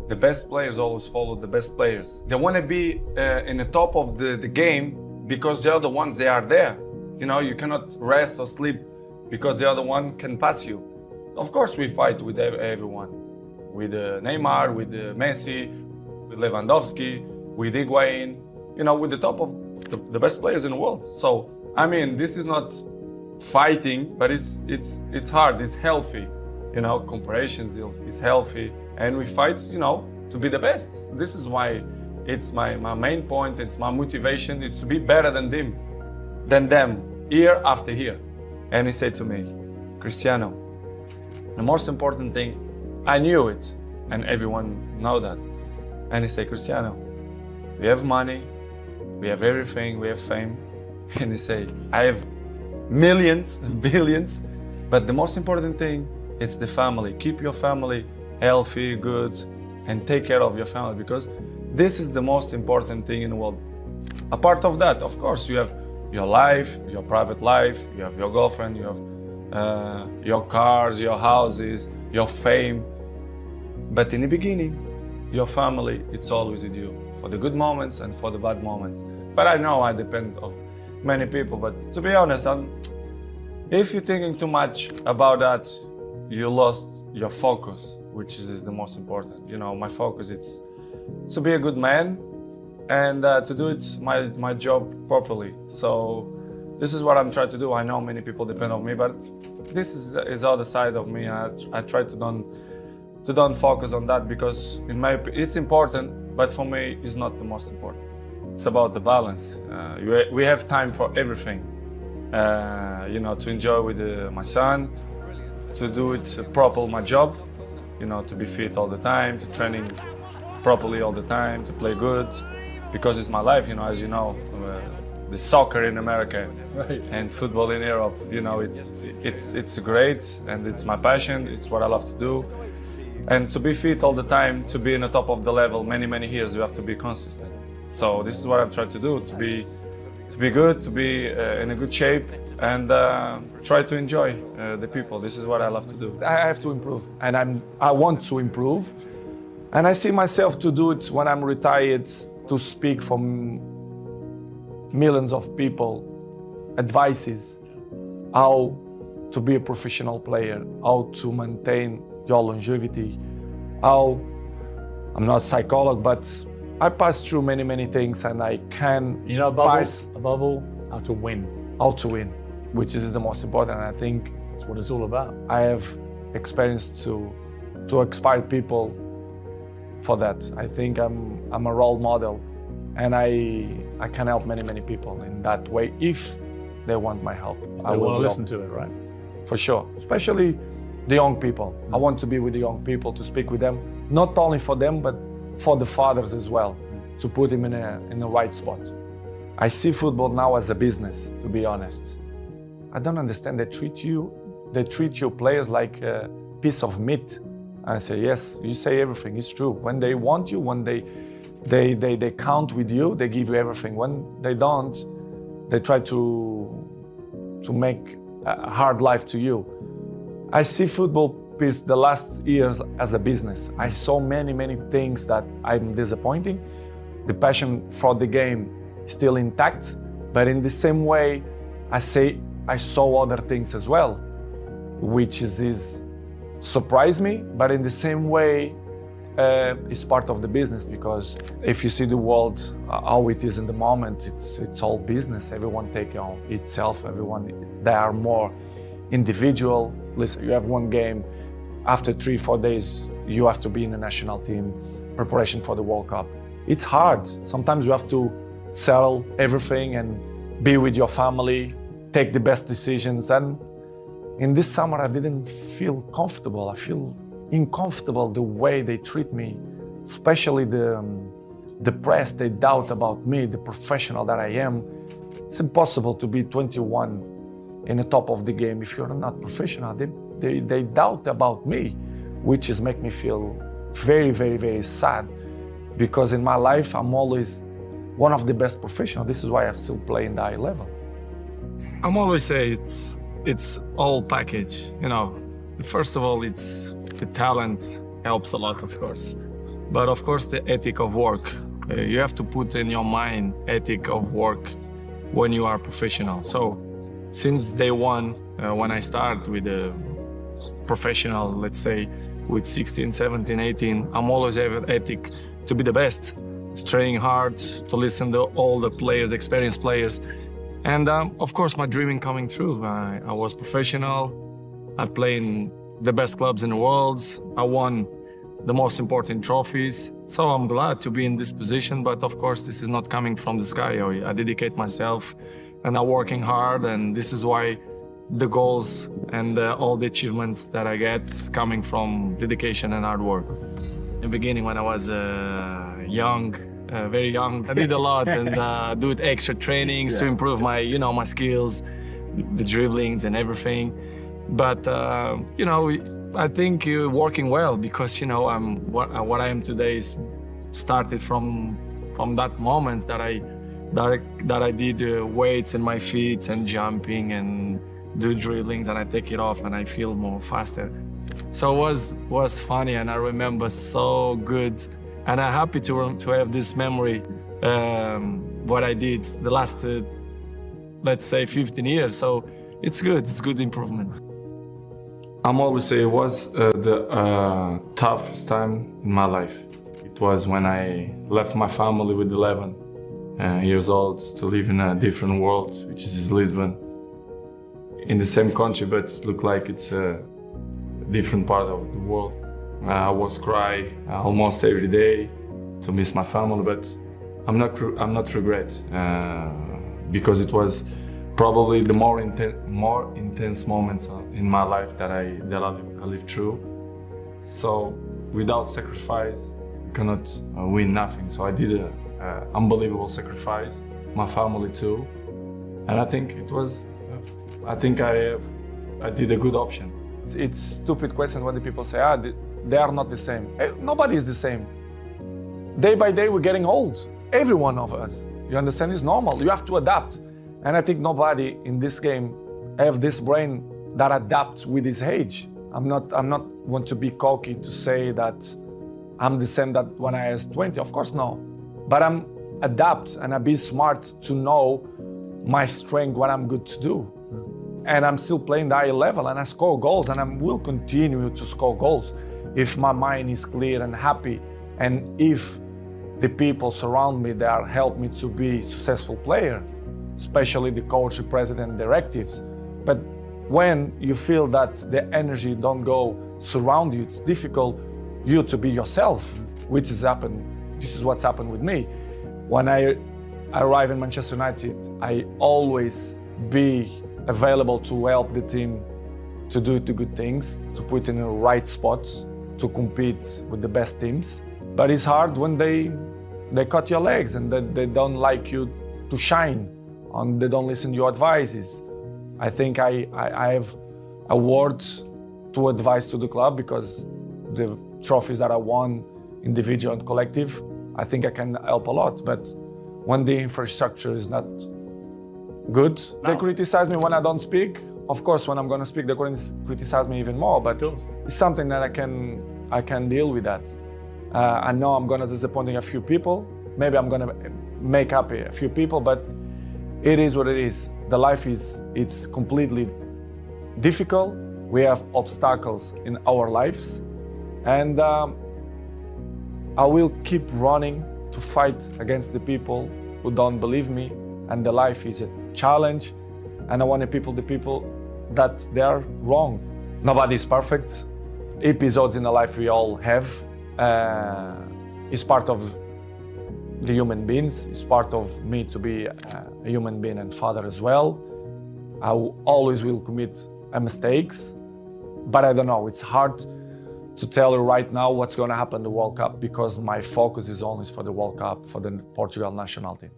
the best players always follow the best players. They want to be in the top of the game because the other ones, they are there. You know, you cannot rest or sleep because the other one can pass you. Of course, we fight with everyone. With Neymar, with Messi, with Lewandowski, with Higuain, you know, with the top of the best players in the world. So, I mean, this is not fighting, but it's hard, it's healthy. You know, comparisons is healthy, and we fight, you know, to be the best. This is why it's my main point, it's my motivation, it's to be better than them, year after year. And he said to me, Cristiano, the most important thing, I knew it, and everyone know that. And he said, Cristiano, we have money, we have everything, we have fame. And he said, I have millions, billions, but the most important thing, it's the family. Keep your family healthy, good, and take care of your family, because this is the most important thing in the world. Apart of that, of course, you have your life, your private life, you have your girlfriend, you have your cars, your houses, your fame. But in the beginning, your family, it's always with you, for the good moments and for the bad moments. But I know I depend on many people, but to be honest, if you're thinking too much about that, you lost your focus, which is the most important. You know, my focus is to be a good man and to do it my job properly. So this is what I'm trying to do. I know many people depend on me, but this is other side of me. I try to don't focus on that, because it's important, but for me it's not the most important. It's about the balance. We have time for everything. You know, to enjoy with my son, to do it properly, my job, you know, to be fit all the time, to training properly all the time, to play good, because it's my life, you know, as you know, the soccer in America and football in Europe, you know, it's great, and it's my passion, it's what I love to do. And to be fit all the time, to be in the top of the level many years, you have to be consistent. So this is what I'm trying to do, to be good, to be in a good shape, and try to enjoy the people. This is what I love to do. I have to improve, and I want to improve, and I see myself to do it when I'm retired, to speak for millions of people, advices, how to be a professional player, how to maintain your longevity, how, I'm not a psychologist, but I passed through many things, and I can, you know, above all, how to win. How to win, which is the most important. I think that's what it's all about. I have experience to inspire people for that. I think I'm a role model, and I can help many people in that way if they want my help. I want to listen to it, right? For sure, especially the young people. I want to be with the young people, to speak with them, not only for them, but for the fathers as well, to put him in a right spot. I see football now as a business, to be honest. I don't understand. They treat your players like a piece of meat. I say, yes, you say everything, it's true. When they want you, when they count with you, they give you everything. When they don't, they try to make a hard life to you. I see football the last years as a business. I saw many things that I'm disappointing. The passion for the game is still intact, but in the same way, I saw other things as well, which is surprised me, but in the same way, it's part of the business, because if you see the world, how it is in the moment, it's all business. Everyone take on itself, they are more individual. Listen, you have one game, after 3-4 days, you have to be in the national team, preparation for the World Cup. It's hard. Sometimes you have to sell everything and be with your family, take the best decisions. And in this summer, I didn't feel comfortable. I feel uncomfortable the way they treat me, especially the press, they doubt about me, the professional that I am. It's impossible to be 21 in the top of the game if you're not professional. They doubt about me, which is make me feel very sad, because in my life I'm always one of the best professionals. This is why I'm still playing the high level. I'm always say it's all package. You know, first of all, it's the talent helps a lot, of course, But of course, the ethic of work. You have to put in your mind ethic of work when you are professional. So since day one, when I start with a professional, let's say with 16, 17, 18, I'm always have ethic to be the best, to train hard, to listen to all the players, experienced players. And of course, my dreaming coming true. I was professional. I played in the best clubs in the world. I won the most important trophies. So I'm glad to be in this position. But of course, this is not coming from the sky. I dedicate myself and I'm working hard. And this is why the goals and all the achievements that I get coming from dedication and hard work. In the beginning, when I was young, very young, I did a lot and do extra trainings to improve my, my skills, the dribblings and everything. But I think you're working well because what I am today is started from that moments that I did weights in my feet and jumping and do dribblings and I take it off and I feel more faster. So it was funny and I remember so good. And I'm happy to have this memory, what I did the last, let's say 15 years. So it's good improvement. I'm always say it was the toughest time in my life. It was when I left my family with 11 years old to live in a different world, which is Lisbon. In the same country, but it looked like it's a different part of the world. I was cry almost every day to miss my family, but I'm not regret because it was probably the more intense moments in my life that I lived through. So without sacrifice, you cannot win nothing. So I did an unbelievable sacrifice, my family too, and I think it was. I think I did a good option. It's stupid question when the people say, they are not the same. Nobody is the same. Day by day, we're getting old. Every one of us. You understand? It's normal. You have to adapt. And I think nobody in this game have this brain that adapts with his age. I'm not want to be cocky to say that I'm the same that when I was 20. Of course, no. But I'm adapt and I be smart to know my strength, what I'm good to do. And I'm still playing the high level and I score goals and I will continue to score goals if my mind is clear and happy and if the people surround me that help me to be a successful player, especially the coach, the president, directives. But when you feel that the energy don't go surround you, it's difficult you to be yourself, which has happened. This is what's happened with me. When I arrive in Manchester United, I always be available to help the team to do the good things, to put in the right spots, to compete with the best teams. But it's hard when they cut your legs and they don't like you to shine and they don't listen to your advices. I think I have a word to advise to the club because the trophies that I won, individual and collective, I think I can help a lot. But when the infrastructure is not good. They criticize me when I don't speak. Of course, when I'm going to speak, they're going to criticize me even more. But it's something that I can deal with that. I know I'm going to disappoint a few people. Maybe I'm going to make happy a few people, but it is what it is. The life it's completely difficult. We have obstacles in our lives, and I will keep running to fight against the people who don't believe me. And the life is a challenge, and I want the people that they are wrong. Nobody is perfect. Episodes in the life we all have is part of the human beings. It's part of me to be a human being and father as well. I always will commit mistakes, but I don't know. It's hard to tell you right now what's going to happen in the World Cup because my focus is always for the World Cup, for the Portugal national team.